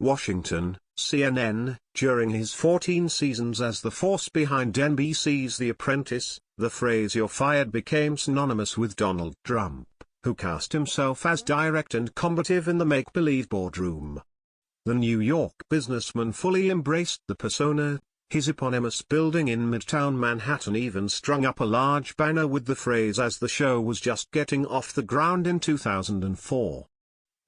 Washington, CNN. During his 14 seasons as the force behind NBC's The Apprentice, the phrase "you're fired" became synonymous with Donald Trump, who cast himself as direct and combative in the make-believe boardroom. The New York businessman fully embraced the persona. His eponymous building in Midtown Manhattan even strung up a large banner with the phrase as the show was just getting off the ground in 2004.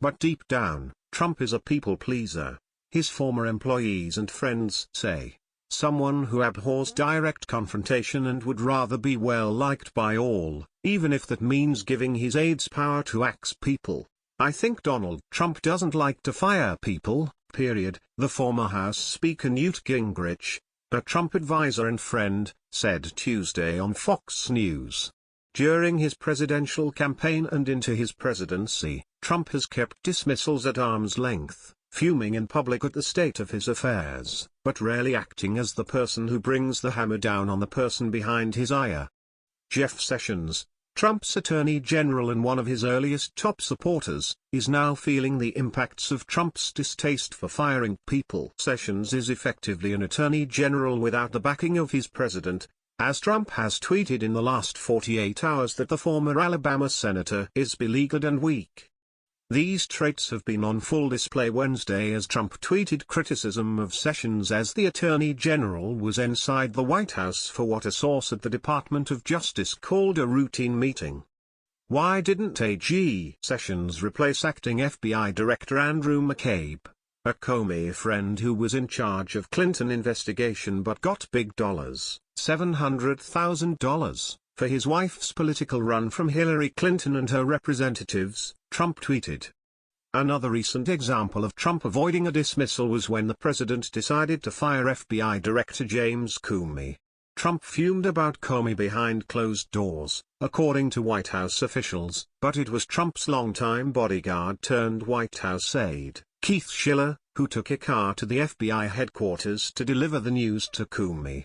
But deep down, Trump is a people pleaser, his former employees and friends say. Someone who abhors direct confrontation and would rather be well liked by all, even if that means giving his aides power to axe people. I think Donald Trump doesn't like to fire people, period, the former House Speaker Newt Gingrich, a Trump advisor and friend, said Tuesday on Fox News. During his presidential campaign and into his presidency, Trump has kept dismissals at arm's length, fuming in public at the state of his affairs, but rarely acting as the person who brings the hammer down on the person behind his ire. Jeff Sessions, Trump's attorney general and one of his earliest top supporters, is now feeling the impacts of Trump's distaste for firing people. Sessions is effectively an attorney general without the backing of his president, as Trump has tweeted in the last 48 hours that the former Alabama senator is beleaguered and weak. These traits have been on full display Wednesday as Trump tweeted criticism of Sessions as the Attorney General was inside the White House for what a source at the Department of Justice called a routine meeting. Why didn't AG Sessions replace acting FBI Director Andrew McCabe, a Comey friend who was in charge of Clinton investigation but got big dollars, $700,000, for his wife's political run from Hillary Clinton and her representatives? Trump tweeted. Another recent example of Trump avoiding a dismissal was when the president decided to fire FBI Director James Comey. Trump fumed about Comey behind closed doors, according to White House officials, but it was Trump's longtime bodyguard turned White House aide, Keith Schiller, who took a car to the FBI headquarters to deliver the news to Comey.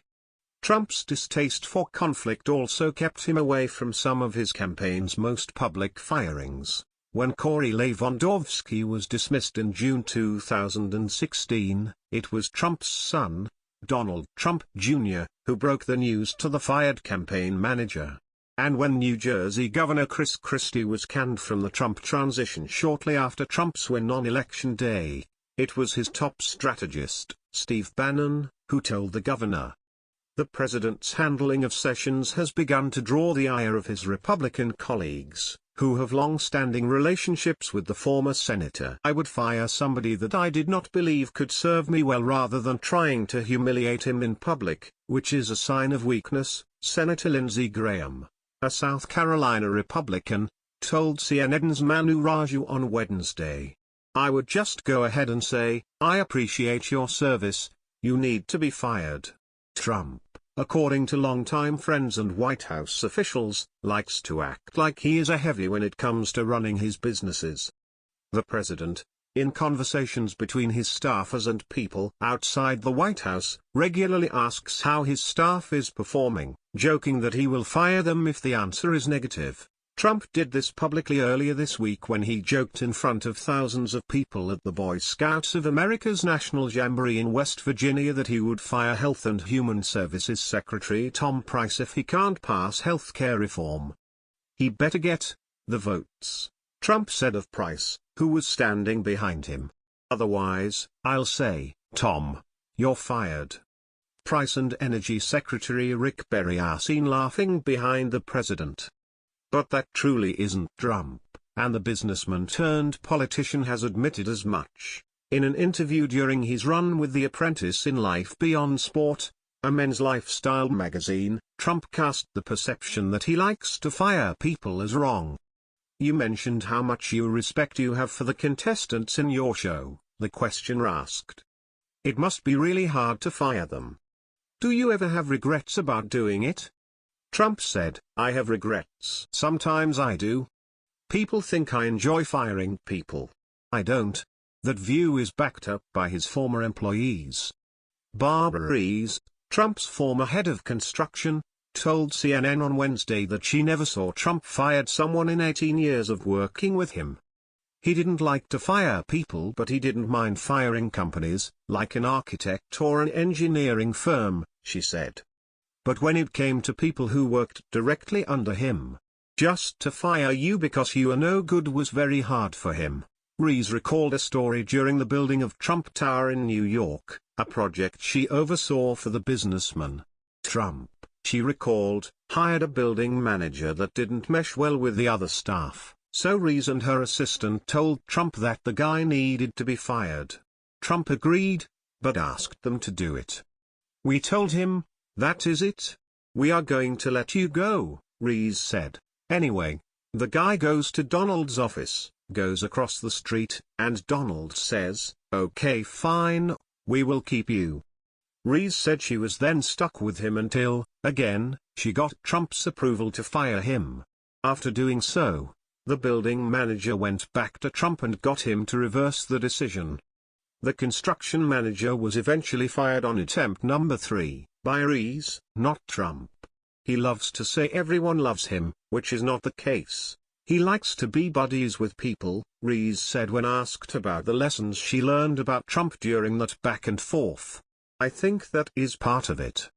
Trump's distaste for conflict also kept him away from some of his campaign's most public firings. When Corey Lewandowski was dismissed in June 2016, it was Trump's son, Donald Trump Jr., who broke the news to the fired campaign manager. And when New Jersey Governor Chris Christie was canned from the Trump transition shortly after Trump's win on Election Day, it was his top strategist, Steve Bannon, who told the governor. The president's handling of Sessions has begun to draw the ire of his Republican colleagues, who have long-standing relationships with the former senator. I would fire somebody that I did not believe could serve me well rather than trying to humiliate him in public, which is a sign of weakness, Senator Lindsey Graham, a South Carolina Republican, told CNN's Manu Raju on Wednesday. I would just go ahead and say, I appreciate your service, you need to be fired. Trump, according to longtime friends and White House officials, likes to act like he is a heavy when it comes to running his businesses. The president, in conversations between his staffers and people outside the White House, regularly asks how his staff is performing, joking that he will fire them if the answer is negative. Trump did this publicly earlier this week when he joked in front of thousands of people at the Boy Scouts of America's National Jamboree in West Virginia that he would fire Health and Human Services Secretary Tom Price if he can't pass health care reform. He better get the votes, Trump said of Price, who was standing behind him. Otherwise, I'll say, Tom, you're fired. Price and Energy Secretary Rick Perry are seen laughing behind the president. But that truly isn't Trump, and the businessman-turned-politician has admitted as much. In an interview during his run with The Apprentice in Life Beyond Sport, a men's lifestyle magazine, Trump cast the perception that he likes to fire people as wrong. You mentioned how much respect you have for the contestants in your show, the questioner asked. It must be really hard to fire them. Do you ever have regrets about doing it? Trump said, I have regrets. Sometimes I do. People think I enjoy firing people. I don't. That view is backed up by his former employees. Barbara Rees, Trump's former head of construction, told CNN on Wednesday that she never saw Trump fired someone in 18 years of working with him. He didn't like to fire people, but he didn't mind firing companies, like an architect or an engineering firm, she said. But when it came to people who worked directly under him, just to fire you because you are no good was very hard for him. Rees recalled a story during the building of Trump Tower in New York, a project she oversaw for the businessman. Trump, she recalled, hired a building manager that didn't mesh well with the other staff. So Rees and her assistant told Trump that the guy needed to be fired. Trump agreed, but asked them to do it. We told him, that is it. We are going to let you go, Rees said. Anyway, the guy goes to Donald's office, goes across the street, and Donald says, okay fine, we will keep you. Rees said she was then stuck with him until, again, she got Trump's approval to fire him. After doing so, the building manager went back to Trump and got him to reverse the decision. The construction manager was eventually fired on attempt number 3, by Rees, not Trump. He loves to say everyone loves him, which is not the case. He likes to be buddies with people, Rees said when asked about the lessons she learned about Trump during that back and forth. I think that is part of it.